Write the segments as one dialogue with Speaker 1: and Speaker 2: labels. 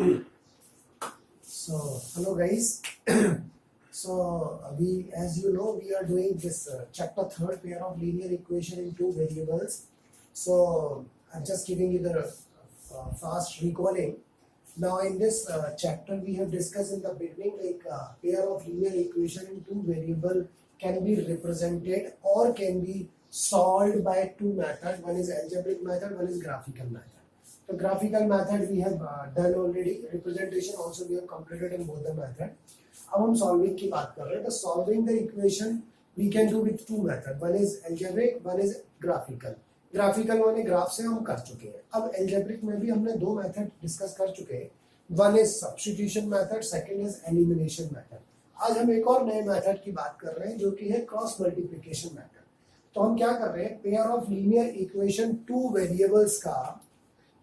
Speaker 1: So, hello guys. So, as you know, we are doing this chapter third, pair of linear equation in two variables. So, I'm just giving you the fast recalling. Now, in this chapter, we have discussed in the beginning like pair of linear equation in two variable can be represented or can be solved by two methods. One is algebraic method, one is graphical method. The graphical method we have done already. Representation also we have completed in both the method. अब हम solving की बात कर रहे हैं. तो solving the equation we can do with two method. One is algebraic, one is graphical. Graphical माने graph से हम कर चुके हैं. अब algebraic में भी हमने दो method discuss कर चुके हैं. One is substitution method, second is elimination method. आज हम एक और नए method की बात कर रहे हैं जो कि है cross multiplication method. तो हम क्या कर रहे हैं? Pair of linear equation two variables का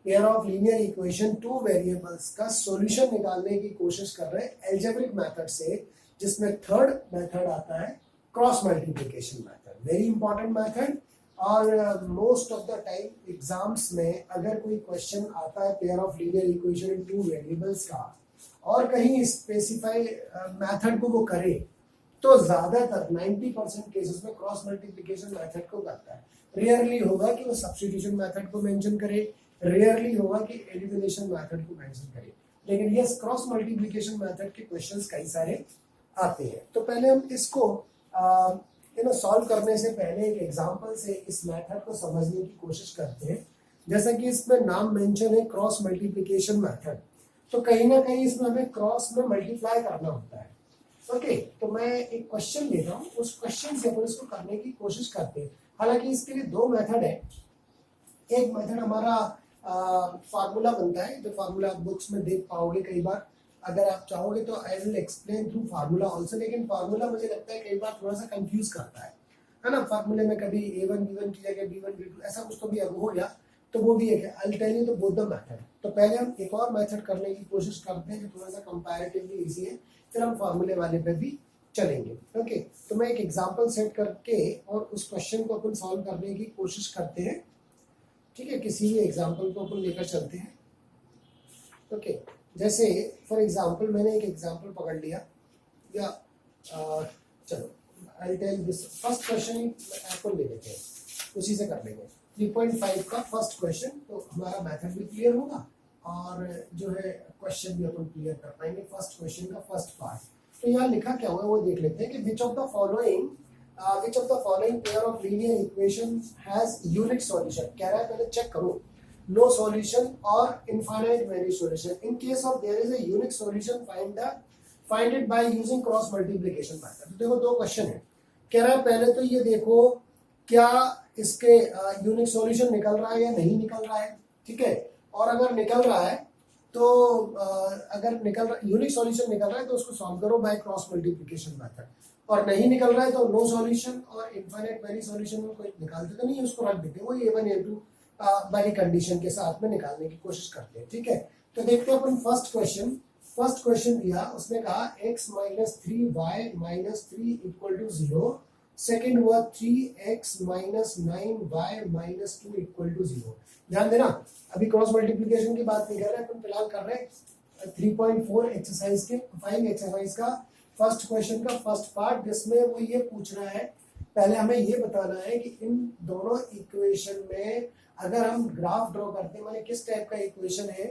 Speaker 1: pair of linear equation two variables का सॉल्यूशन निकालने की कोशिश कर रहे हैं एल्जेब्रिक मेथड से, जिसमें थर्ड मेथड आता है cross multiplication method. Very important method. और most of the time exams में अगर कोई क्वेश्चन आता है pair of linear equation in two variables का और कहीं स्पेसिफाई मेथड को वो करे तो ज्यादातर 90% केसेस में क्रॉस मल्टीप्लिकेशन मेथड को करता है. रेयरली होगा कि वो सब्स्टिट्यूशन मेथड को मेंशन करे, रेयरली होगा कि एलिमिनेशन मेथड को मेंशन करें, लेकिन यस क्रॉस मल्टीप्लिकेशन मेथड के क्वेश्चंस कई सारे आते हैं. तो पहले हम इसको सॉल्व करने से पहले एक एग्जांपल से इस मेथड को समझने की कोशिश करते हैं. जैसा कि इसमें नाम मेंशन है क्रॉस मल्टीप्लिकेशन मेथड, तो कहीं ना कहीं इसमें हमें क्रॉस में मल्टीप्लाई करना होता है. ओके, तो मैं एक क्वेश्चन देता हूँ, उस क्वेश्चन से अपन इसको करने की कोशिश करते हैं. हालांकि इसके लिए दो मेथड है. एक मेथड हमारा फार्मूला बनता है, जो फार्मूला आप बुक्स में देख पाओगे कई बार. अगर आप चाहोगे तो I will explain through formula also, लेकिन फार्मूला मुझे लगता है कई बार थोड़ा सा कंफ्यूज करता है ना. फार्मूले में कभी a1 b1 की जगह b1 b2 ऐसा कुछ तो भी अब हो गया, तो वो भी एक है. I will tell you the both the method. तो पहले हम एक और मेथड करने की कोशिश करते हैं जो थोड़ा सा कंपैरेटिवली इजी है, फिर हम फार्मूले वाले पे भी चलेंगे. ओके, तो मैं एक एग्जाम्पल सेट करके और उस क्वेश्चन को अपन सॉल्व करने की कोशिश करते हैं. ठीक है, किसी भी एग्जाम्पल को अपन लेकर चलते हैं. ओके, जैसे फॉर एग्जाम्पल मैंने एक एग्जाम्पल पकड़ लिया, या चलो I tell this first question अपन ले लेते हैं, उसी से कर लेंगे. 3.5 का फर्स्ट क्वेश्चन, तो हमारा मेथड भी क्लियर होगा और जो है क्वेश्चन भी अपन क्लियर कर पाएंगे. फर्स्ट क्वेश्चन का फर्स्ट पार्ट. तो यहाँ लिखा क्या हुआ है वो देख लेते हैं कि which of the following pair of linear equations has unique solution. कह रहा है पहले चेक करो no solution or infinite many solution. In case of there is a unique solution, find it by using cross multiplication method. तो देखो दो question है. कह रहा है पहले तो ये देखो क्या इसके यूनिक सॉल्यूशन निकल रहा है या नहीं निकल रहा है. ठीक है, और अगर निकल रहा है तो यूनिक सॉल्यूशन निकल रहा है तो उसको सॉल्व करो बाय क्रॉस मल्टीप्लिकेशन मेथड, और नहीं निकल रहा है तो नो सॉल्यूशन और इनफाइनाइट वेरी सॉल्यूशन में कोई निकालते तो नहीं, उसको रख देते. वो a1 a2 वाली कंडीशन के साथ में निकालने की कोशिश करते हैं. ठीक है, तो देखते हैं अपन फर्स्ट क्वेश्चन दिया, उसने कहा x - 3y - 3 = 0. सेकेंड हुआ 3x - 9y - 2 = 0. ध्यान देना, अभी क्रॉस मल्टीप्लिकेशन की बात नहीं कर रहे, अपन फिलहाल कर रहे हैं 3.4 एक्सरसाइज के 5 एक्सरसाइज का फर्स्ट क्वेश्चन का फर्स्ट पार्ट, जिसमें वो ये पूछ रहा है पहले हमें ये बताना है कि इन दोनों इक्वेशन में अगर हम ग्राफ ड्रॉ करते हैं माने किस टाइप का इक्वेशन है,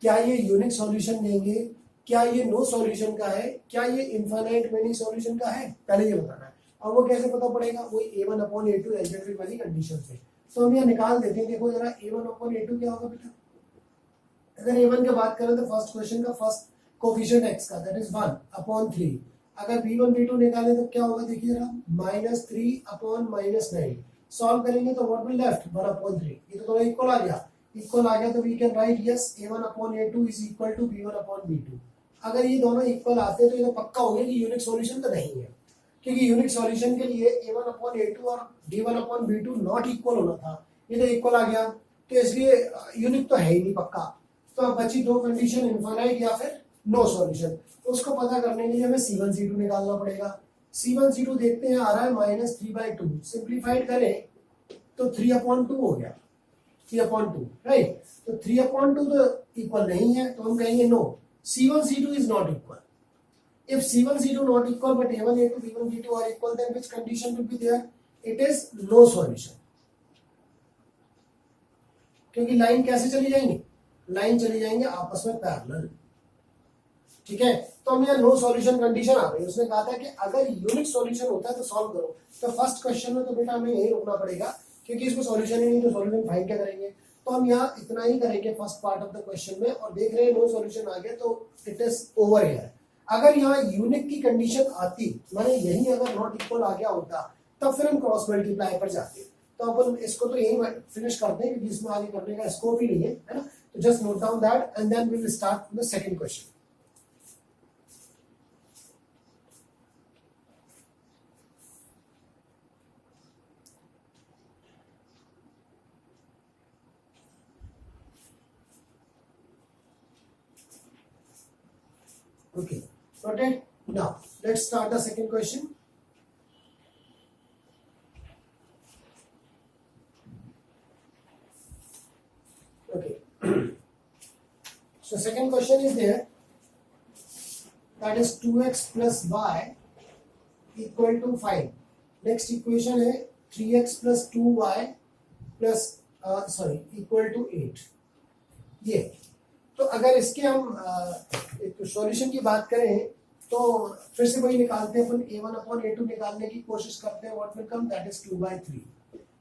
Speaker 1: क्या ये यूनिक सॉल्यूशन देंगे, क्या ये नो सॉल्यूशन का है, क्या ये इनफाइनाइट मेनी सॉल्यूशन का है, पहले ये बताना है. और वो कैसे पता पड़ेगा, वही a1/a2 एल्जेब्रिक वाली कंडीशन से. तो हम यहाँ निकाल देते हैं. देखो जरा a1/a2 क्या होगा बेटा. अगर a1 की बात करें तो फर्स्ट क्वेश्चन का फर्स्ट कोफिशिएंट x का दैट इज 1/3. अगर b1 b2 निकालें तो क्या होगा, देखिए जरा -3/-9. सॉल्व करेंगे तो व्हाट विल लेफ्ट 1/3. ये तो थोड़ा इक्वल आ गया तो we can write yes a1/a2 is equal to b1/b2. अगर ये दोनों इक्वल आते हैं तो ये तो पक्का हो गया कि यूनिक सॉल्यूशन तो नहीं है, क्योंकि यूनिक सॉल्यूशन के लिए a1/a2 और d1/b2 नॉट इक्वल होना था. ये तो इक्वल आ गया, तो इसलिए यूनिक तो है ही नहीं पक्का. तो अब बची दो कंडीशन, इनफाइनाइट या फिर नो सॉल्यूशन. उसको पता करने के लिए हमें c1 c2 निकालना पड़ेगा. c1 c2 देखते हैं, आ रहा है -3/2. सिंप्लीफाइड करें तो 3/2 हो गया. 3/2, राइट। तो 3/2 तो इक्वल नहीं है, तो हम कहेंगे no, C1 C2 is not equal. If C1 C2 not equal but A1 A2 B1 B2 are equal, then which condition will be there? It is no solution. क्योंकि लाइन कैसे चली जाएंगी, लाइन चली जाएंगे आपस में पैरेलल, ठीक है। तो हम यहाँ नो सॉल्यूशन कंडीशन आ गई। उसने कहा था कि अगर यूनिक सॉल्यूशन होता है तो सॉल्व करो। तो फर्स्ट क्वेश्चन में तो बेटा हमें यही रुकना पड़ेगा, क्योंकि इसमें सॉल्यूशन ही नहीं, तो सॉल्यूशन फाइंड क्या करेंगे। तो हम यहाँ इतना ही करेंगे first part of the question में, और देख रहे हैं नो सॉल्यूशन आ गया तो इट इज ओवर हियर। अगर यहाँ यूनिक की कंडीशन आती, माने यही अगर नॉट इक्वल आ गया होता, तब फिर हम क्रॉस मल्टीप्लाई पर जाते। तो अपन इसको तो यही फिनिश करते हैं, क्योंकि इसमें आगे करने का स्कोप ही नहीं है ना। तो just note down that and then we will start the second question. Okay, noted. Now let's start the second question. Okay. So second question is there, that is 2x plus y equal to 5. Next equation है 3x plus 2y plus equal to 8. ये तो अगर इसके हम एक solution की बात करें तो फिर से वही निकालते हैं अपन, A1/A2 निकालने की कोशिश करते हैं। What will come, that is 2/3।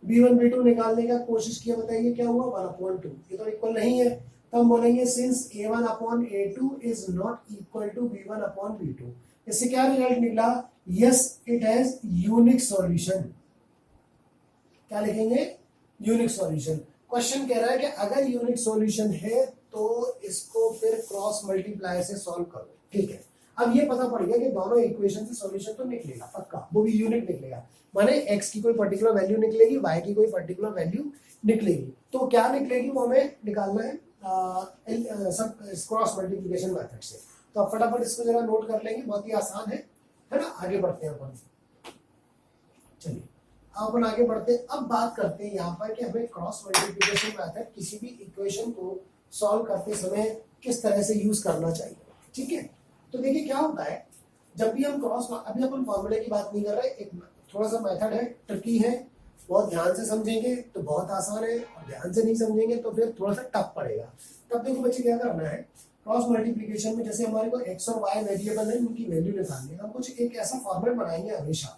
Speaker 1: B1 B2 निकालने का कोशिश किया, बताइए क्या हुआ, 1/2। ये तो इक्वल नहीं है, तो हम बोलेंगे since A1/A2 is not equal to B1/B2। इससे क्या रिजल्ट निकला, yes it has unique solution. क्या लिखेंगे, यूनिक सॉल्यूशन। क्वेश्चन कह रहा है कि अगर यूनिक सॉल्यूशन है तो इसको फिर क्रॉस मल्टीप्लाई से सॉल्व करो, ठीक है। अब ये पता पड़ गया कि दोनों इक्वेशन से सॉल्यूशन तो निकलेगा पक्का, वो भी यूनिक निकलेगा, माने x की कोई पर्टिकुलर वैल्यू निकलेगी, y की कोई पर्टिकुलर वैल्यू निकलेगी। तो क्या निकलेगी वो हमें निकालना है सब क्रॉस मल्टीप्लिकेशन मेथड से। तो अब फटाफट इसको जरा नोट कर लेंगे, बहुत ही आसान है ना। आगे बढ़ते हैं अपन, चलिए अपन आगे बढ़ते हैं। अब बात करते हैं यहाँ पर कि हमें क्रॉस मल्टीप्लिकेशन मेथड किसी भी इक्वेशन को सॉल्व करते समय किस तरह से यूज करना चाहिए, ठीक है। तो देखिए क्या होता है, जब भी हम क्रॉस, अभी अपन फॉर्मूले की बात नहीं कर रहे, एक थोड़ा सा मेथड है, ट्रिकी है, बहुत ध्यान से समझेंगे तो बहुत आसान है, और ध्यान से नहीं समझेंगे तो फिर थोड़ा सा टफ पड़ेगा। तब देखो बच्चे क्या करना है, क्रॉस मल्टीप्लिकेशन में जैसे हमारे को एक्स और वाई वेरिएबल है, उनकी वैल्यू निकालनी है। हम कुछ एक ऐसा फॉर्मेट बनाएंगे हमेशा।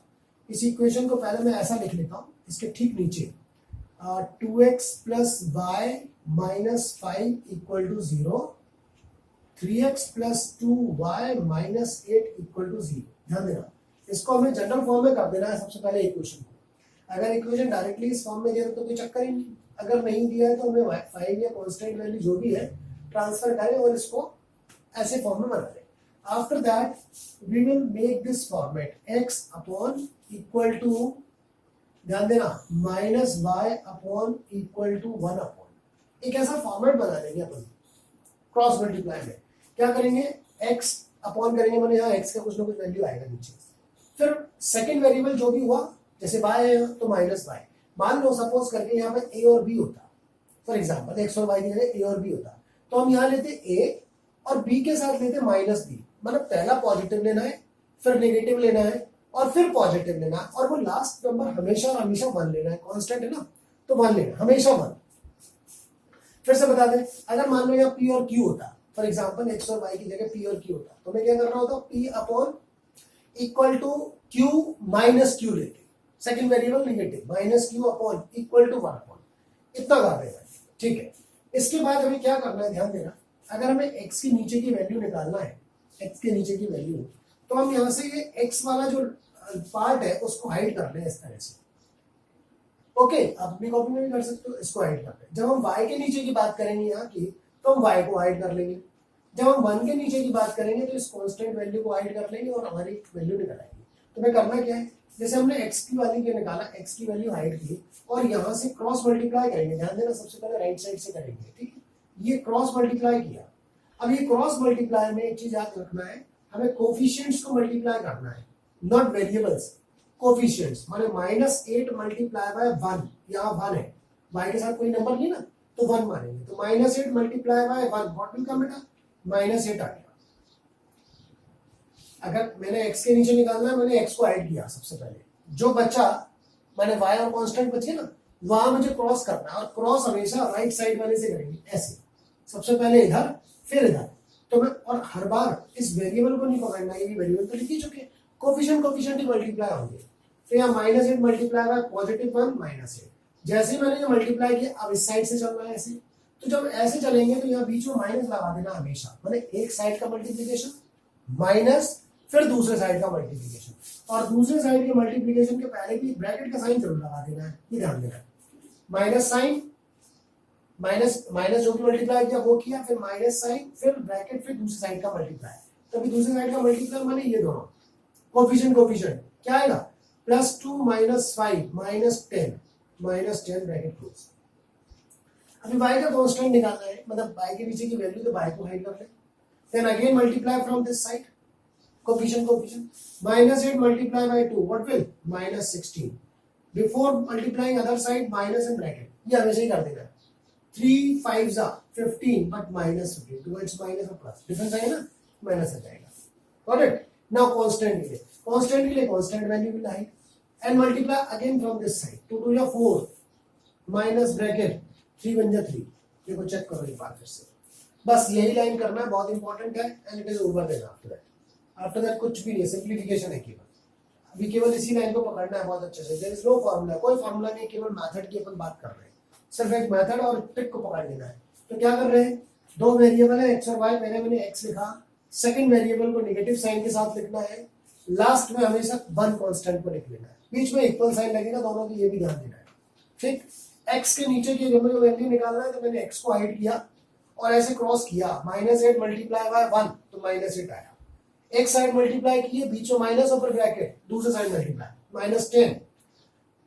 Speaker 1: इस इक्वेशन को पहले मैं ऐसा लिख लेता हूँ, इसके ठीक नीचे 2x plus y minus 5 equal to 0, 3x plus 2y minus 8 equal to 0। ध्यान देना, इसको हमें जनरल फॉर्म में कर देना है सबसे पहले इक्वेशन को। अगर इक्वेशन डायरेक्टली इस फॉर्म में दिया तो कोई चक्कर ही नहीं, अगर नहीं दिया है तो हमें 5 या कांस्टेंट वैल्यू जो भी है ट्रांसफर करें और इसको ऐसे फॉर्म में बना दें। After that we will make this format x upon equal to, ध्यान देना, minus y upon equal to 1 upon, एक ऐसा फॉर्मेट बना देंगे अपन क्रॉस मल्टीप्लाई में। क्या करेंगे, x अपॉन करेंगे, मैंने यहाँ x का कुछ ना कुछ वैल्यू आएगा नीचे। फिर सेकंड वेरिएबल जो भी हुआ, जैसे y है तो माइनस y, मान लो सपोज करके यहाँ पे a और b होता, फॉर एग्जाम्पल x और y की जगह a और b होता, तो हम यहाँ लेते a और b के साथ लेते माइनस b। मतलब पहला पॉजिटिव लेना है, फिर नेगेटिव लेना है, और फिर पॉजिटिव लेना है, और वो लास्ट नंबर हमेशा हमेशा 1 लेना है। कांस्टेंट है ना, तो 1 लेना, हमेशा 1। फिर से बता दें, अगर मान लो यहाँ p और q होता, फॉर एग्जांपल x और y की जगह p और q होता, तो मैं क्या करना होता, p upon equal to q minus q लेते, second variable negative, minus q upon equal to 1 upon, इतना कर देना, ठीक है। इसके बाद हमें क्या करना है, ध्यान देना, अगर हमें x के नीचे की वैल्यू निकालना है, x के नीचे की वैल्यू, तो हम यहाँ से ये x वाला जो पार्ट है उसको हाइड कर लें इस तरह से। ओके, आप अपनी कॉपी में भी कर सकते हो, इसको हाइड कर लें। जब हम y के नीचे की बात करेंगे यहाँ की, तो हम y को हाइड कर लेंगे। जब हम 1 के नीचे की बात करेंगे तो इस कांस्टेंट वैल्यू को हाइड कर लेंगे और हमारी वैल्यू निकल आएगी। तो मैं करना क्या है, जैसे हमने x की वैल्यू क्या निकाला, x की वैल्यू हाइड की, और यहाँ से क्रॉस मल्टीप्लाई करेंगे। ध्यान देना, सबसे पहले राइट साइड से करेंगे, ठीक है। ये क्रॉस मल्टीप्लाई किया। अब ये क्रॉस मल्टीप्लाई में एक चीज याद रखना है, हमें कोफिशिएंट्स को मल्टीप्लाई करना है, नॉट वेरिएबल्स, कोफिशिएंट्स। माने -8 मल्टीप्लाई बाय 1, यहाँ 1 है, y के साथ कोई नंबर नहीं ना, तो 1 मानेंगे, तो -8 multiply bye 1 what will come बेटा, -8 आ गया। अगर मैंने x के नीचे निकालना है, मैंने x को ऐड किया सबसे पहले, जो बचा मैंने y और कांस्टेंट बचे ना, वहां मुझे क्रॉस करना है, और क्रॉस हमेशा राइट साइड वाले से करेंगे, ऐसे सबसे पहले इधर फिर इधर। तो मैं और हर बार इस वेरिएबल को नहीं पकड़ना, ये वेरिएबल तो लिख ही चुके, कोफिशिएंट ही मल्टीप्लाई होंगे। तो यहाँ -8 मल्टीप्लाई बाय +1 -8, जैसे मैंने ये मल्टीप्लाई किया, अब इस साइड से चलना है ऐसे, तो जब ऐसे चलेंगे तो यहाँ बीच में माइनस लगा देना हमेशा, मतलब एक साइड का मल्टीप्लीकेशन माइनस फिर दूसरे साइड का मल्टीप्लीकेशन, और दूसरे साइड के मल्टीप्लीकेशन के पहले भी ब्रैकेट का साइन जरूर लगा देना है, ये ध्यान देना है। माइनस साइन, माइनस माइनस जो भी मल्टीप्लाई किया वो किया, फिर माइनस साइन, फिर ब्रैकेट, फिर दूसरी साइड का मल्टीप्लाई, तभी दूसरी साइड का मल्टीप्लाई माने ये दोनों कोफिशिएंट क्या आएगा, +2 -5 -10 ब्रैकेट क्लोज। अभी y का कांस्टेंट निकालना है, मतलब y के नीचे की वैल्यू, तो y को हाइड कर ले, then again multiply from this side, coefficient -8 multiply by 2 what will, -16, before multiplying other side minus in bracket, ये हमेशा ही कर देना है। 3 5s are 15 but -15, towards minus और प्लस डिफरेंस आएगा ना, माइनस आ जाएगा। Got it. नाउ कांस्टेंट के लिए constant value will hide and multiply again from this side, 2 2 या 4 माइनस ब्रैकेट 3 1 जा 3, देखो चेक करो एक बार फिर से, बस यही लाइन करना है, बहुत इंपॉर्टेंट है, and it is over then after that कुछ भी नहीं, सिंप्लीफिकेशन है केवल, अभी केवल इसी लाइन को पकड़ना है बहुत अच्छे से। देयर इज नो फार्मूला, कोई फार्मूला नहीं, केवल मेथड की अपन बात कर रहे हैं, सिर्फ एक मेथड और ट्रिक को पकड़ लेना है। तो क्या कर रहे हैं, दो वेरिएबल है x और y, मैंने x लिखा, सेकंड वेरिएबल को नेगेटिव साइन के साथ लिखना है, लास्ट में हमेशा 1 कांस्टेंट को लिख लेना है, बीच में इक्वल साइन लगेगा दोनों की, ये भी ध्यान देना है, ठीक। x के नीचे की वैल्यू निकालना है, तो मैंने x को हाइड किया और ऐसे क्रॉस किया, -8 मल्टीप्लाई बाय 1 तो -8 आया, एक साइड मल्टीप्लाई किए, बीच में माइनस और फिर ब्रैकेट, दूसरे साइड मल्टीप्लाई -10,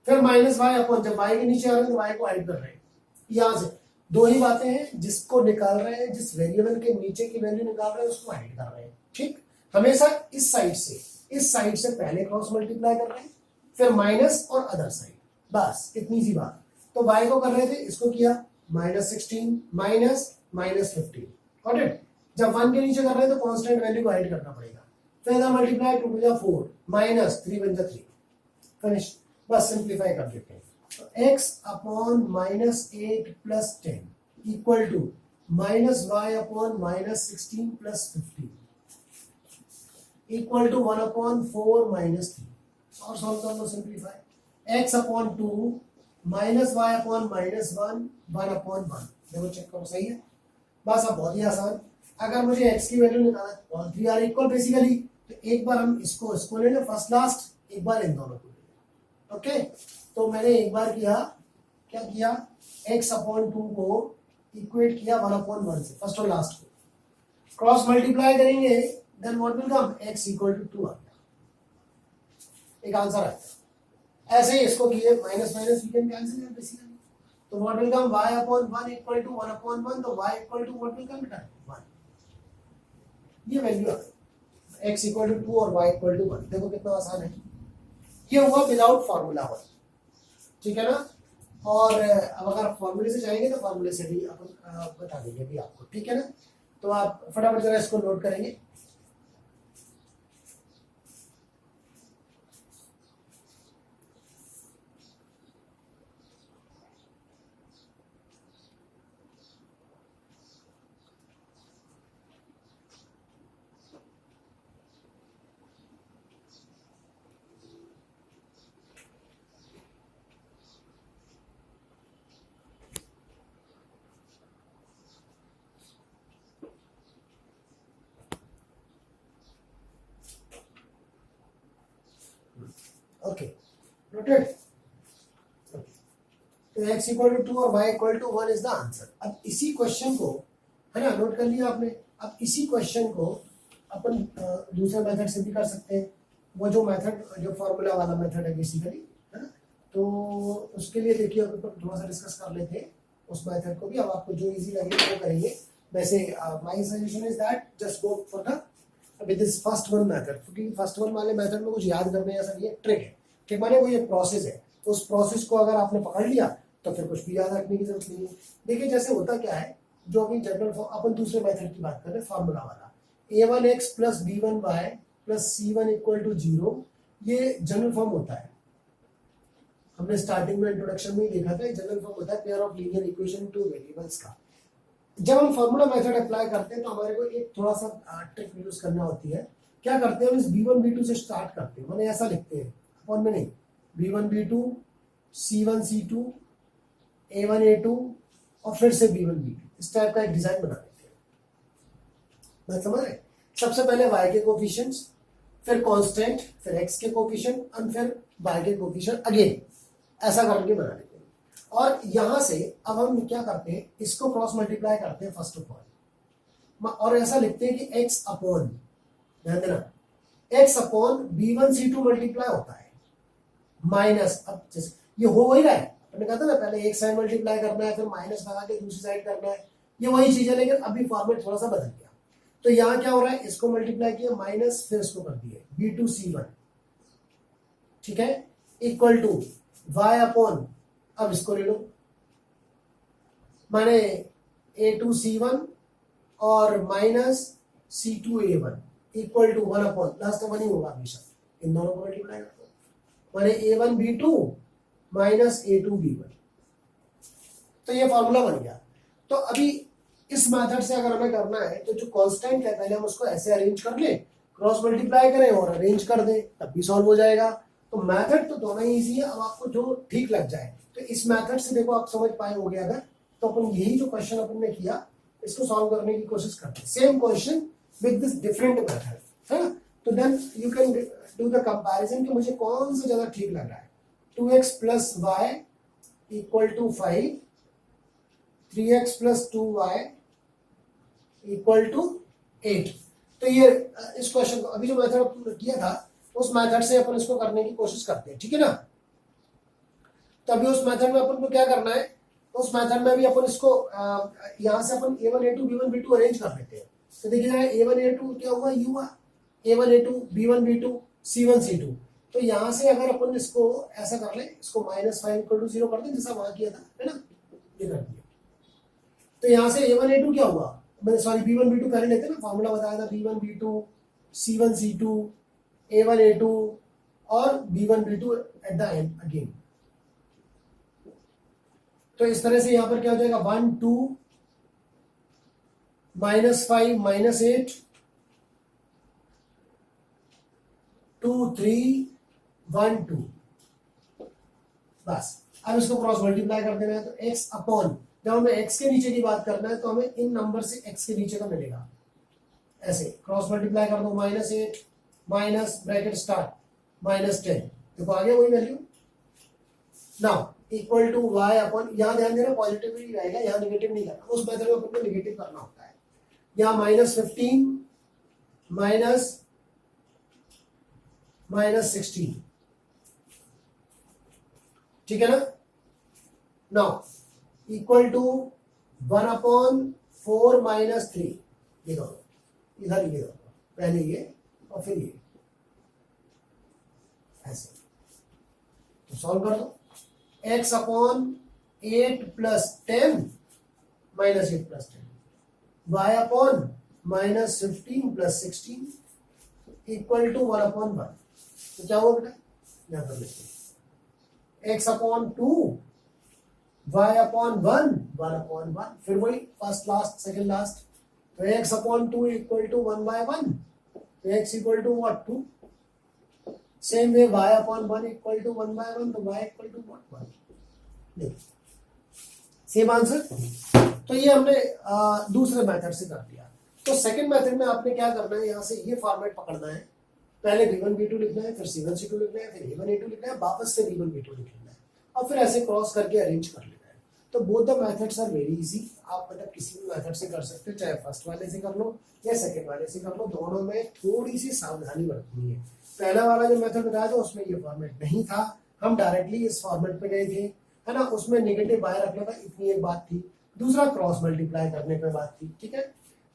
Speaker 1: फिर -y अपॉन, जब y के नीचे आ रहे हैं तो y को हाइड कर रहे हैं, यहां से दो ही बातें हैं, जिसको निकाल रहे हैं, जिस वेरिएबल के नीचे की वैल्यू निकाल रहे हैं उसको हाइड कर रहे हैं, ठीक। हमेशा इस साइड से पहले क्रॉस मल्टीप्लाई कर रहे हैं, फिर माइनस और अदर साइड, बस इतनी सी बात। तो y को कर रहे थे, इसको किया -16 -15, गॉट इट। जब 1 के नीचे कर रहे हैं तो कांस्टेंट वैल्यू को हाइड करना पड़ेगा, फिर इधर मल्टीप्लाई 2 2 या 4 -3 1 जा 3, फिनिश, बस सिंप्लीफाई कर देते हैं। तो x upon -8 + 10 equal to -y upon -16 + 15 equal to 1 upon 4 -3, और सॉल्व कर लो, simplify, x upon 2 -y upon -1 1 upon 1, देखो चेक करो सही है, बस अब बहुत ही आसान। अगर मुझे x की वैल्यू निकालना है, all three are equal basically, तो एक बार हम इसको ले लें फर्स्ट लास्ट, एक बार इन दोनों को ले लें, ओके। तो मैंने एक बार किया, क्या किया, x अपॉन 2 को इक्वेट किया 1 अपॉन 1 से, फर्स्ट और लास्ट को क्रॉस मल्टीप्लाई करेंगे, then what will come, x equal to 2 आ गया, एक आंसर आया। ऐसे ही इसको किए, minus minus we can cancel है बेसिकली, तो what will come, y upon 1 equal to 1 upon 1, तो y equal to what will come बेटा 1, ये वैल्यू आ गई, x इक्वल टू 2 और y इक्वल टू 1, देखो कितना आसान है, ये हुआ विदाउट फार्मूला हुआ, ठीक है ना। और अब अगर आप फॉर्मूले से जाएंगे तो फॉर्मूले से भी अपन बता देंगे भी आपको, ठीक है ना। तो आप फटाफट जरा इसको नोट करेंगे। Okay, noted. तो x इक्वल टू 2 और y equal to 1 is the answer. अब इसी क्वेश्चन को, है ना, नोट कर लिया आपने। अब इसी क्वेश्चन को अपन दूसरे मेथड से भी कर सकते हैं, वो जो मेथड, जो फॉर्मूला वाला मेथड है बेसिकली, है ना। तो उसके लिए देखिए अपन थोड़ा सा डिस्कस कर लेते हैं उस मेथड को भी। अब आपको जो इजी लगे वो करेंगे। वैसे my suggestion is that just go for the with this first one method, क्योंकि फर्स्ट वन वाले मेथड में कुछ याद करने जैसा नहीं है, ट्रिक है। ट्रिक माने वो ये प्रोसेस है, उस प्रोसेस को अगर आपने पकड़ लिया तो फिर कुछ भी याद रखने की जरूरत नहीं है। देखिए जैसे होता क्या है, जो अभी जनरल फॉर्म अपन दूसरे मेथड की बात कर रहे हैं, फार्मूला वाला a1x plus b1y plus c1 equal to 0, ये जनरल फॉर्म होता है। हमने स्टार्टिंग में इंट्रोडक्शन में ही देखा था, जनरल फॉर्म होता है pair of linear equation two variables का। जब हम फार्मूला मेथड अप्लाई करते हैं तो हमारे को एक थोड़ा सा ट्रिक यूज करना होती है। क्या करते हैं, हम इस b1 b2 से स्टार्ट करते हैं, मैंने ऐसा लिखते हैं अपॉन में नहीं, b1 b2 c1 c2 a1 a2 और फिर से b1 b2, इस टाइप का एक डिजाइन बना देते हैं। बात समझ रहे? सबसे पहले y के कोफिशिएंट्स, फिर कांस्टेंट, फिर x के कोफिशिएंट और फिर y के कोफिशिएंट अगेन, ऐसा करके बना लेते हैं। और यहां से अब हम क्या करते हैं, इसको क्रॉस मल्टीप्लाई करते हैं फर्स्ट ऑफ ऑल, और ऐसा लिखते हैं कि x अपॉन, ध्यान देना, x upon b1 c2 multiply होता है माइनस, अब जैसे ये हो ही रहा है, मैंने कहा था ना पहले एक साइड मल्टीप्लाई करना है फिर माइनस लगा के दूसरी साइड करना है, ये वही चीज है, लेकिन अभी फॉर्मेट थोड़ा सा बदल गया। तो यहाँ क्या हो रहा है, इसको मल्टीप्लाई किया माइनस फिर इसको कर दिया b2 c1, ठीक है, इक्वल टू y अपॉन, अब इसको ले लो, माने a2 c1 और minus c2 a1 equal to 1 upon, last 1 ही होगा हमेशा, इन दोनों को मल्टीप्लाई कर दो, माने a1 b2 minus a2 b1। तो ये फॉर्मूला बन गया। तो अभी इस मेथड से अगर हमें करना है तो जो कांस्टेंट है पहले हम उसको ऐसे अरेंज कर ले, क्रॉस मल्टीप्लाई करें और अरेंज कर दें, तब भी सॉल्व हो जाएगा। तो मेथड तो दोनों ही इजी है, अब आपको जो ठीक लग जाए। तो इस मेथड से देखो आप समझ पाए होगे अगर, तो अपन यही जो क्वेश्चन अपन ने किया इसको सॉल्व करने की कोशिश करते हैं, same question with this different method, है ना। तो then you can do the comparison कि मुझे कौन सा ज्यादा ठीक लग रहा है। 2x plus y equal to 5, 3x plus 2y equal to 8। तो ये इस क्वेश्चन को अभी जो मेथड किया था उस मेथड से अपन इसको करने की कोशिश करते हैं, ठीक है ना। तो अभी उस मेथड में अपन को क्या करना है, उस मेथड में भी अपन इसको यहाँ से अपन a1 a2 b1 b2 arrange कर लेते हैं। तो देखिए a1 a2 क्या हुआ, u हुआ, a1 a2 b1 b2 c1 c2। तो यहाँ से अगर अपन इसको ऐसा कर ले, इसको -5 इक्वल टू 0 कर दें जैसा वहां किया था, है ना, ये कर दिया। तो यहाँ से a1 a2 क्या हुआ, मैंने सॉरी b1 b2 पहले लेते ना, फॉर्मूला बताया था b1 b2 c1 c2 a1 a2 और b1 b2 at the end again. तो इस तरह से यहाँ पर क्या हो जाएगा, 1 2 -5 -8 2 3 1 2, बस। अब इसको क्रॉस मल्टीप्लाई कर देना है, तो x अपॉन, जब हमें x के नीचे की बात करना है तो हमें इन नंबर से x के नीचे का मिलेगा, ऐसे क्रॉस मल्टीप्लाई कर दो, -8 माइनस ब्रैकेट स्टार्ट -10, देखो आ गया वही value. Now equal to y upon, यहाँ ध्यान देना पॉजिटिव ही रहेगा, यहाँ नेगेटिव नहीं करना, उस मेथड में अपन को नेगेटिव करना होता है। यहाँ -15 -16, ठीक है ना। नाउ इक्वल टू 1 अपॉन 4 -3, ये दोनों इधर, ये दोनों पहले ये और फिर ये, ऐसे। तो सॉल्व कर दो, x upon 8 plus 10 -8 plus 10, y upon -15 plus 16 equal to 1 upon 1। तो क्या हुआ बेटा, यहां पर लिखते हैं x upon 2 y upon 1 1 upon 1, फिर वही फर्स्ट लास्ट सेकंड लास्ट। तो x अपॉन 2 इक्वल टू 1/1, तो x equal to what, 2। Same way y upon 1 equal to 1/1, तो y इक्वल टू व्हाट, 1। देखिए सेम आंसर। तो ये हमने दूसरे मेथड से कर दिया। तो सेकंड मेथड में आपने क्या करना है, यहाँ से ये फॉर्मेट पकड़ना है, पहले b1 b2 लिखना है, फिर c1 c2 लिखना है, फिर a1 a2 लिखना है, वापस से b1 b2 लिख लेना है और फिर ऐसे क्रॉस करके अरेंज कर लेना है। तो both the methods are very easy, आप मतलब किसी भी मेथड से कर सकते हो, चाहे फर्स्ट वाले से कर लो या सेकंड वाले से कर लो, दोनों में थोड़ी सी सावधानी बरतनी है। पहला वाला जो मेथड बताया था उसमें ये फॉर्मेट नहीं था, हम डायरेक्टली इस फॉर्मेट पे गए थे, है ना, उसमें नेगेटिव बाय रखने का इतनी एक बात थी, दूसरा क्रॉस मल्टीप्लाई करने की बात थी, ठीक है।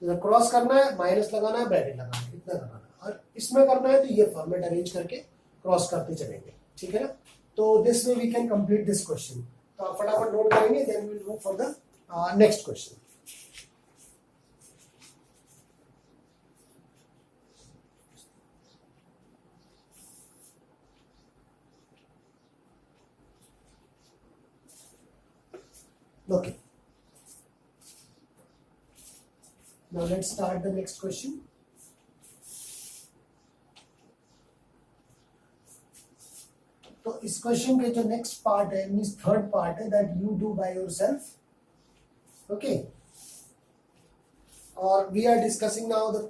Speaker 1: तो क्रॉस करना है, माइनस लगाना है, ब्रैकेट लगाना है, इतना लगाना है, और इसमें करना है तो ये फॉर्मेट अरेंज करके क्रॉस करते चलेंगे, ठीक है ना। तो this way we can complete this question. तो आप फटाफट नोट करेंगे, then we will move for the next question. Okay. Now let's start the next question. तो इस क्वेश्चन के जो नेक्स्ट पार्ट है, मींस थर्ड पार्ट है, that you do by yourself. Okay. और we are discussing now the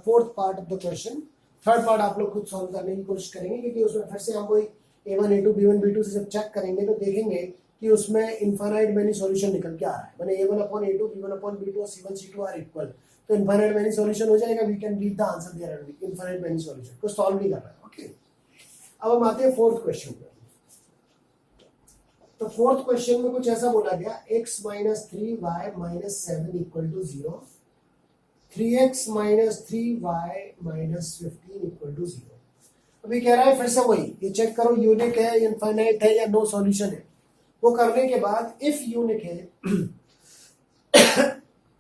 Speaker 1: fourth part of the question. Third part आप लोग खुद सॉल्व करने की कोशिश करेंगे, क्योंकि उसमें फिर से हम वही A1 A2 B1 B2 से जब चेक करेंगे तो देखेंगे कि उसमें इनफाइनाइट मैनी सॉल्यूशन निकल के आ रहा है. मैंने A1 upon A2 B1 upon B2 और C1 C2 आर इक्वल, तो इनफाइनाइट मैनी सॉल्यूशन हो जाएगा. We can read the answer there only. Infinite many solution को सॉल्व नहीं कर रहा है. ओके. अब हम आते हैं फोर्थ क्वेश्चन पे. तो फोर्थ क्वेश्चन में कुछ ऐसा बोला गया, x minus 3y minus 7 equal to 0, 3x minus 3y minus 15 equal to 0. अभी कह रहा है फिर से वही, ये चेक करो यूनिक है, इनफाइनाइट है या नो सॉल्यूशन है. वो करने के बाद इफ यूनिक है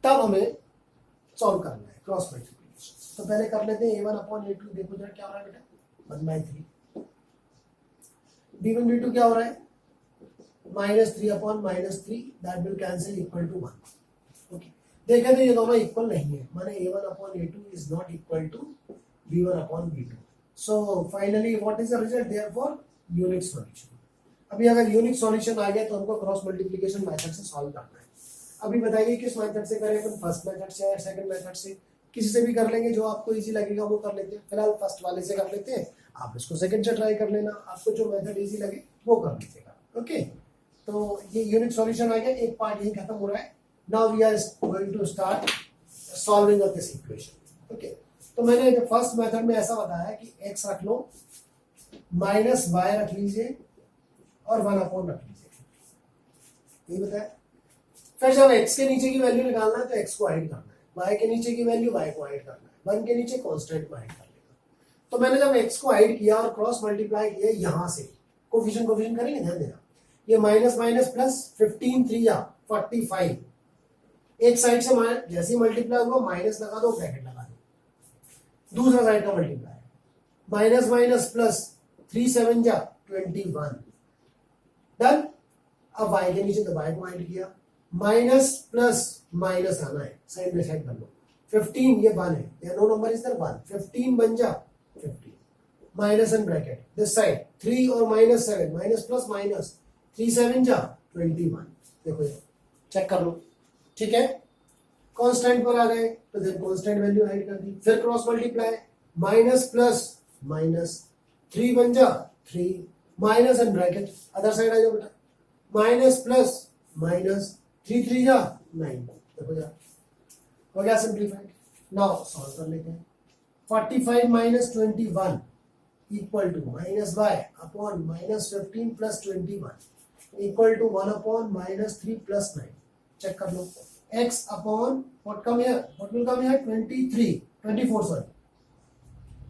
Speaker 1: तब हमें सॉल्व करना है क्रॉस मल्टीप्लिकेशन. तो पहले कर लेते हैं A1 अपॉन A2. देखो जरा क्या हो रहा है बेटा, 1/3. B1 B2 क्या हो रहा है, minus 3 upon minus 3, that will cancel equal to 1. Okay. देखें तो ये दोनों इक्वल नहीं है, माने A1 upon A2 is not equal to B1 upon B2. So finally what is the result, therefore unique solution. अभी अगर यूनिक सॉल्यूशन आ गया तो हमको क्रॉस मल्टीप्लिकेशन मेथड से सॉल्व करना है. अभी बताइए किस मेथड से करें अपन, फर्स्ट मेथड से या सेकंड मेथड से, किसी से भी कर लेंगे, जो आपको इजी लगेगा वो कर लेते हैं. फिलहाल फर्स्ट वाले से कर लेते हैं, आप इसको सेकंड से ट्राई कर लेना, आपको जो मेथड इजी लगे वो कर लीजिएगा. ओके. तो ये यूनिक सॉल्यूशन आ गया, एक पार्ट यही खत्म हो रहा है. Now we are going to start solving of this equation. Okay. तो मैंने फर्स्ट मेथड में ऐसा बताया कि x रख लो, माइनस y रख लीजिए और 1 अपॉन रख लीजिए, यही बताया. फिर जब x के नीचे की वैल्यू निकालना है तो x को ऐड करना है, y के नीचे की वैल्यू y को ऐड करना है, 1 के नीचे कांस्टेंट को ऐड कर लेना. तो मैंने जब x को ऐड किया और क्रॉस मल्टीप्लाई किया यहां से, कोफिशिएंट करेंगे, ध्यान देना. ये माइनस माइनस प्लस, 15 3 या 45, एक साइड से जैसे ही मल्टीप्लाई हुआ माइनस लगा दो, ब्रैकेट लगा दो. दूसरा साइड का मल्टीप्लाई, माइनस माइनस प्लस, 3 7 जा 21, डन. अब y के नीचे तो y को ऐड किया, माइनस प्लस माइनस आना है, साइड बाय साइड कर लो. 15 ये 1 है, या नो नंबर इज देयर 1, 15 बन जा 50, minus and bracket this side 3 और माइनस 7, माइनस प्लस माइनस, 3 7 जा 21. देखो ये चेक कर लो, ठीक है. कांस्टेंट पर आ गए तो देन कांस्टेंट वैल्यू ऐड कर दी. फिर cross multiply, minus plus minus, 3 बन जा 3, minus and bracket other side आ जाओ बेटा, माइनस प्लस माइनस, 3 3 जा 9. देखो जा हो गया सिंप्लीफाइड. नाउ सॉल्व कर लेते हैं. 45 minus 21 equal to minus y upon minus 15 plus 21 equal to 1 upon minus 3 plus 9. Check कर लो, x अपॉन what will come here 24 sorry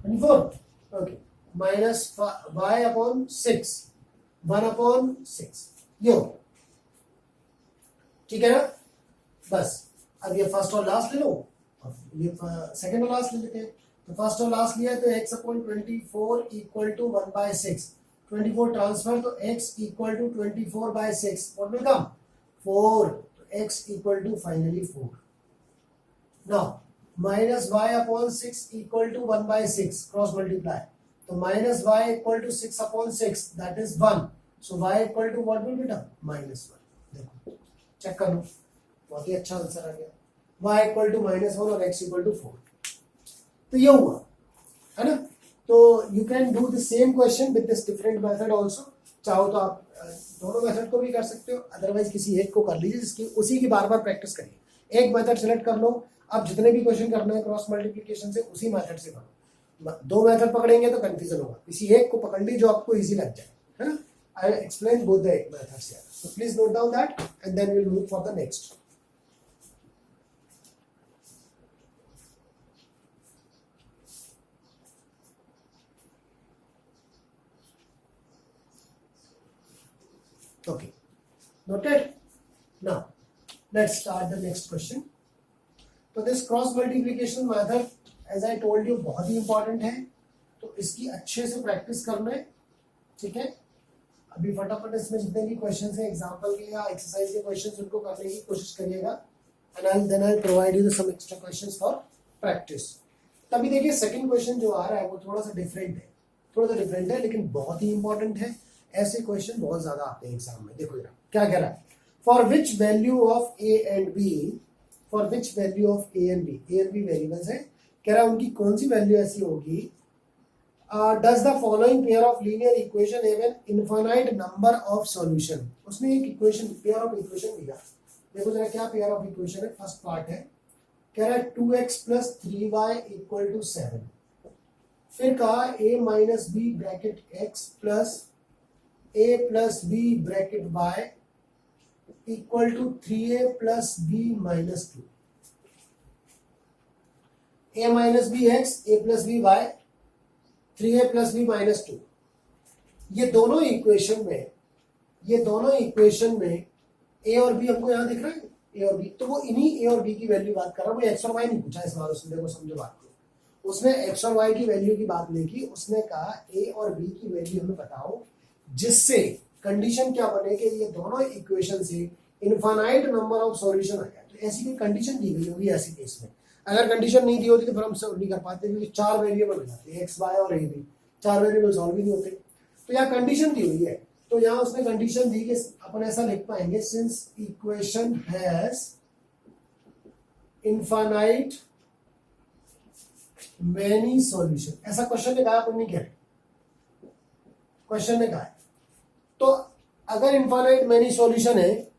Speaker 1: 24. okay, minus y upon 6, 1 upon 6, यो ठीक है ना. बस अब ये फर्स्ट और लास्ट ले लो, अब ये सेकंड और लास्ट ले लेते हैं. तो फर्स्ट और लास्ट लिया तो x upon 24 equal to 1/6, 24 transfer तो x equal to 24/6, what will come 4, x equal to finally 4. Now minus y upon 6 equal to 1/6, cross multiply. So minus y equal to 6 upon 6, that is 1. So y equal to what will be done? -1. देखो check कर लो, बहुत ही अच्छा answer आ गया. y equal to -1 और x equal to 4. तो ये हुआ है ना. तो you can do the same question with this different method also. चाहो तो आप दोनों मेथड को भी कर सकते हो, अदरवाइज किसी एक को कर लीजिए, जिसकी उसी की बार बार प्रैक्टिस करिए. एक मेथड सेलेक्ट कर लो, अब जितने भी क्वेश्चन करना है क्रॉस मल्टीप्लिकेशन से उसी मेथड से करो. दो मेथड पकड़ेंगे तो कंफ्यूजन होगा, किसी एक को पकड़ ली जो आपको इजी लग जाए, है ना. I explain both the methods here, so please note down that and then we will move for the next. Okay. Noted? Now let's start the next question. तो this cross multiplication method as I told you बहुत ही important है, तो इसकी अच्छे से practice करना है, ठीक है। अभी फटाफट इसमें जितने भी क्वेश्चंस हैं एग्जांपल के या एक्सरसाइज के क्वेश्चंस उनको करने की कोशिश करिएगा, and then I provide you some extra questions for practice. तभी देखिए सेकंड क्वेश्चन जो आ रहा है वो थोड़ा सा डिफरेंट है लेकिन बहुत ही इंपॉर्टेंट है। ऐसे क्वेश्चन बहुत ज्यादा आते हैं एग्जाम में। देखो यार क्या कह रहा है, for which value of A and B variables है, कह रहा है उनकी कौन सी वैल्यू ऐसी होगी, does the following pair of linear equation have an infinite number of solution। उसने एक पेयर ऑफ इक्वेशन दिया, देखो जरा क्या पेयर ऑफ इक्वेशन है। फर्स्ट पार्ट है, कह रहा है 2x plus 3y equal to 7, फिर कहा a minus B bracket x plus a plus B bracket y equal to 3a plus b minus 2, a minus B x a plus B y 3a plus B minus 2। ये दोनों equation में ए और B हमको यहाँ दिख रहा है, ए और बी, तो वो इन्हीं ए और बी की वैल्यू बात कर रहा है। वो एक्स और वाई नहीं पूछा इस बार उसने, देखो समझो बात को, उसने एक्स और वाई की वैल्यू की बात नहीं की, उसने कहा ए और बी की वैल्यू हमें बताओ, जिससे कंडीशन क्या बने कि ये दोनों इक्वेशन से इनफाइनाइट नंबर ऑफ सॉल्यूशन आ जाए। तो ऐसी कोई कंडीशन दी गई होगी ऐसी केस में। अगर कंडीशन नहीं दी होती तो फिर हम सॉल्व नहीं कर पाते, क्योंकि 4 वेरिएबल हो जाते हैं, एक्स वाई और ए बी, 4 वेरिएबल सॉल्व ही नहीं होते। तो यहाँ कंडीशन दी हुई है, तो यहाँ उसने कंडीशन दी कि अपन ऐसा लिख पाएंगे, since equation has infinite many solution, ऐसा क्वेश्चन ने कहा, अपन नहीं कह रहे, क्वेश्चन ने कहा है। तो अगर इनफाइनाइट मेनी सॉल्यूशन है,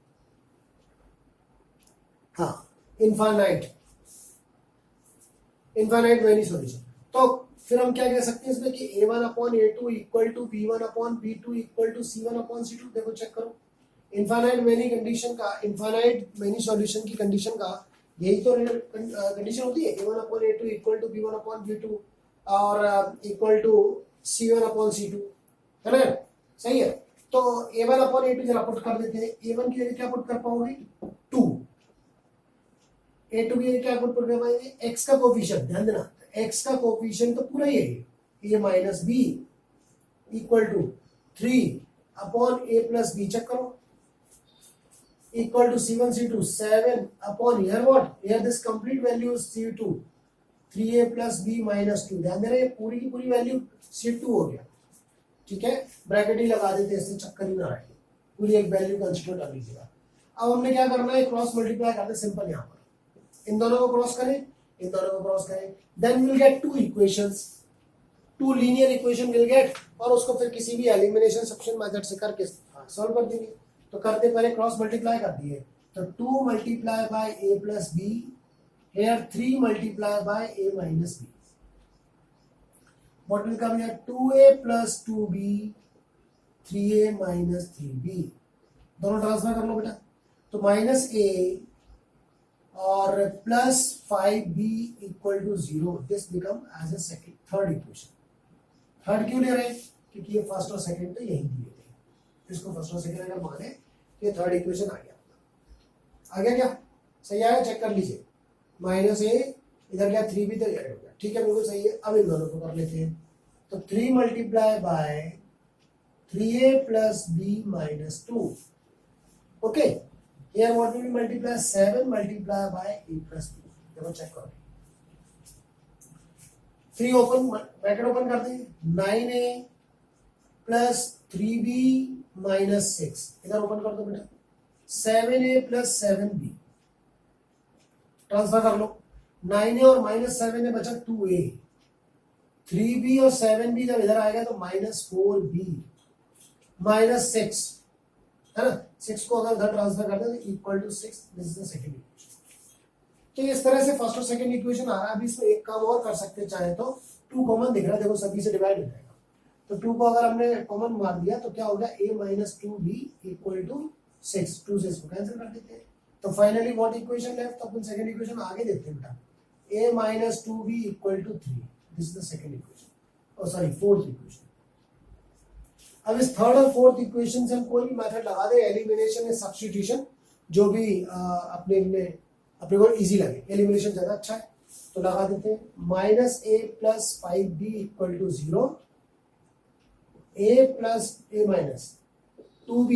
Speaker 1: हाँ इनफाइनाइट मेनी सॉल्यूशन, तो फिर हम क्या कह सकते हैं इसमें कि a1 upon a2 equal to b1 upon b2 equal to c1 upon c2। देखो चेक करो, इनफाइनाइट मेनी सॉल्यूशन की कंडीशन का यही तो कंडीशन होती है, a1 upon a2 equal to b1 upon b2 और equal to c1 upon c2, है ना, सही है। तो a1 अपॉन a2 जरा पुट कर देते हैं, a1 की जगह क्या पुट कर पाओगे 2, a2 की जगह क्या पुट कर पाएंगे, x का कोफिशिएंट, ध्यान देना x का कोफिशिएंट तो पूरा ही है, a minus B equal to 3 upon a plus B, check करो, equal to c1 c2 7 upon here what, here this complete value is c2 3a plus b minus 2। ध्यान देना ये पूरी की पूरी वैल्यू c2 हो गया, ठीक है, ब्रैकेट ही लगा देते हैं, इससे चक्कर ही ना आए, पूरी एक वैल्यू कंसीडर कर लीजिएगा। अब हमने क्या करना है, क्रॉस मल्टीप्लाई करते सिंपल, यहाँ पर इन दोनों को क्रॉस करें, then will get two equations, two linear equation will get, और उसको फिर किसी भी एलिमिनेशन सब्स्टिट्यूशन मेथड से करके सॉल्व कर देंगे। तो करते पहले क्रॉस मल्टीप्लाई कर दिए, तो 2 multiply by a plus B, here 3 multiply by a minus B, what will come here 2a plus 2b 3a minus 3b, दोनों ट्रांसफर कर लो बेटा, तो माइनस a और plus 5b equal to 0, this become as a third equation. Third क्यों ले रहे हैं, क्योंकि ये फर्स्ट और सेकंड तो यही दिए थे, इसको फर्स्ट और सेकंड अगर माने तो ये थर्ड इक्वेशन आ गया क्या, सही आया, चेक कर लीजिए, माइनस ए इधर क्या 3b तो ऐड हो गया, ठीक है बिल्कुल सही है। अब इन दोनों को कर लेते हैं, तो 3 multiply bye 3a plus b minus 2, okay, here what will be multiply 7 multiply by a plus b, देखो चेक करो, 3 ओपन ब्रैकेट ओपन कर दें, 9a प्लस 3b माइनस 6, इधर ओपन कर दो बेटा, 7a प्लस 7b, ट्रांसफर कर लो, 9a और माइनस 7a बचा 2a, 3b और 7b जब इधर आएगा तो माइनस 4b माइनस 6, है ना, 6 को अगर इधर ट्रांसफर कर दें तो equal to 6, this is the second equation. तो इस तरह से फर्स्ट और सेकंड इक्वेशन आ रहा है। अभी इसमें एक काम और कर सकते हैं, चाहे तो 2 कॉमन दिख रहा है, देखो सभी से डिवाइड हो जाएगा, तो 2 को अगर हमने कॉमन मार दिया तो क्या होगा, a minus 2b equal to 6, 2 से इसको कैंसिल कर देते हैं, तो फाइनली व्हाट इक्वेशन लेफ्ट, तो अपन सेकंड इक्वेशन आगे देखते हैं बेटा, a minus 2b equal to 3, this is the second equation, और सॉरी फोर्थ इक्वेशन। अब इस थर्ड और फोर्थ इक्वेशन से हम कोई भी मेथड लगा दे, एलिमिनेशन या सब्स्टिट्यूशन, जो भी अपने को इजी लगे, एलिमिनेशन ज्यादा अच्छा है तो लगा देते हैं। Minus A plus 5b equal to 0, A plus A minus 2b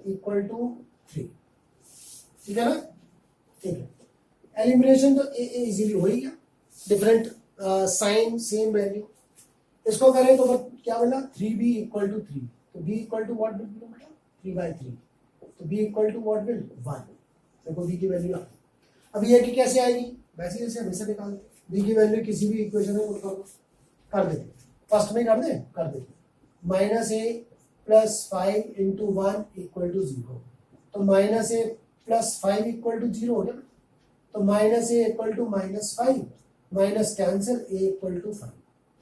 Speaker 1: equal to 3, ठीक है ना? ठीक है, एलिमिनेशन तो ए इजीली हो ही गया, डिफरेंट साइन सेम वैल्यू। इसको करें तो क्या मिला, 3b इक्वल टू 3, तो b equal to what will मिला, 3/3, तो b equal to what will 1। देखो b की वैल्यू आ गई। अब ये कि कैसे आएगी, वैसे जैसे हमेशा निकाल दे, b की वैल्यू किसी भी इक्वेशन में कर देते, फर्स्ट में कर देते, minus A plus 5 into 1 equal to 0, तो minus A plus 5 equal to 0 हो गया ना, तो minus A equal to -5, minus cancel, A equal to 5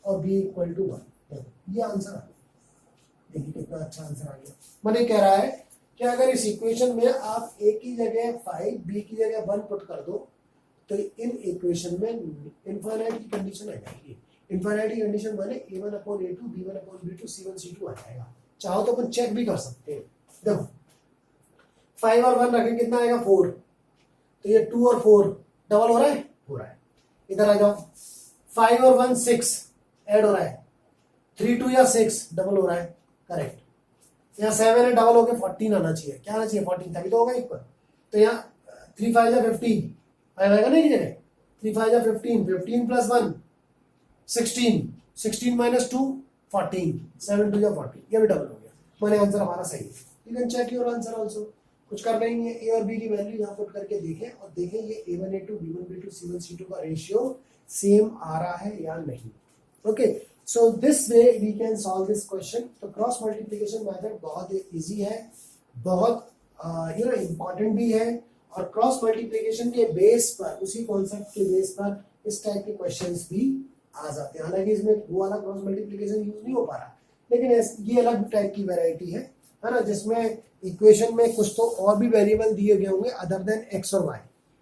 Speaker 1: और b इक्वल टू 1। ये आंसर आ गया, देखिए कितना अच्छा आंसर आ गया। मैंने कह रहा है कि अगर इस इक्वेशन में आप a की जगह 5, b की जगह 1 पुट कर दो तो इन इक्वेशन में इनफाइनाइट की कंडीशन आ जाएगी। इनफाइनाइट की कंडीशन माने a1/a2, b1/b2, c1 c2 आ जाएगा। चाहो तो अपन चेक भी कर सकते हैं। देखो 5 और 1 रखें, कितना आएगा 4, तो ये 2 और 4 डबल हो रहा है, हो रहा है। इधर आ जाओ, 5 और 1 6 ऐड हो रहा है, 3 2 या 6 डबल हो रहा है, करेक्ट। यहाँ 7 है, डबल होके 14 आना चाहिए, क्या आना चाहिए 14, तभी तो होगा इक्वल। तो यहाँ 3 5 या 15 5 आएगा ना की जगह, 3 5 या 15, 15 प्लस 1 16, 16 माइनस 2 14, 7 2 या 14, ये भी डबल हो गया। मैंने आंसर हमारा सही है। You can check your answer also, कुछ कर नहीं है, ए और बी की वैल्यू यहाँ पुट करके देखें और देखें ये a1 a2 b1 b2 c1 c2 का रेशियो सेम आ रहा है या नहीं। Okay, so this way we can solve this question. तो क्रॉस मल्टीप्लिकेशन मेथड बहुत इजी है, बहुत इम्पॉर्टेंट भी है, और क्रॉस मल्टीप्लिकेशन के बेस पर, उसी कॉन्सेप्ट के बेस पर इस टाइप के क्वेश्चंस भी आ जाते हैं। हालांकि इसमें वो वाला क्रॉस मल्टीप्लिकेशन यूज नहीं हो पा रहा, लेकिन ये अलग टाइप की वैरायटी है ना, जिसमें इक्वेशन में कुछ तो और भी वेरिएबल दिए गए होंगे अदर देन एक्स और वाई।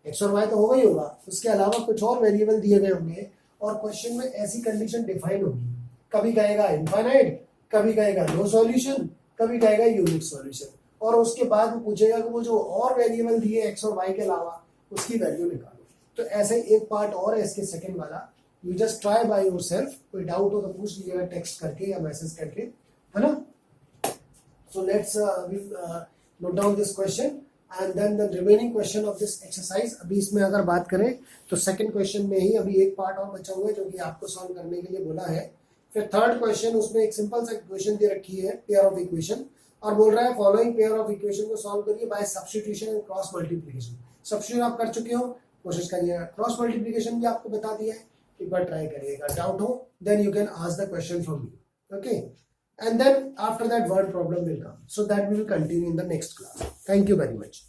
Speaker 1: एक्स और वाई तो होगा ही होगा, उसके अलावा कुछ और वेरिएबल दिए गए होंगे और क्वेश्चन में ऐसी कंडीशन डिफाइन होगी, कभी कहेगा इनफाइनाइट, कभी कहेगा नो सॉल्यूशन, कभी कहेगा यूनिक सॉल्यूशन, और उसके बाद वो पूछेगा कि वो जो और वेरिएबल दिए एक्स और वाई के अलावा उसकी वैल्यू निकालो। तो ऐसे एक पार्ट और है इसके सेकंड वाला, you just try by yourself. कोई डाउट हो तो पूछ लीजिएगा टेक्स्ट करके या मैसेज करके, है ना। So let's note down this question and then the remaining question of this exercise। अभी इसमें अगर बात करें तो सेकंड क्वेश्चन में ही अभी एक पार्ट और बचा हुआ है जो कि आपको सॉल्व करने के लिए बोला है। फिर थर्ड क्वेश्चन, उसमें एक सिंपल सा इक्वेशन दे रखी है, पेयर ऑफ इक्वेशन, और बोल रहा है फॉलोइंग पेयर ऑफ इक्वेशन को सॉल्व करिए by substitution and cross multiplication. Substitution आप कर चुके हो, कोशिश करिएगा। क्रॉस मल्टीप्लिकेशन भी आपको बता दिया है, एक बार ट्राई करिएगा। डाउट हो then you can ask the question from me, okay. And then after that word problem will come, so that we will continue in the next class. Thank you very much.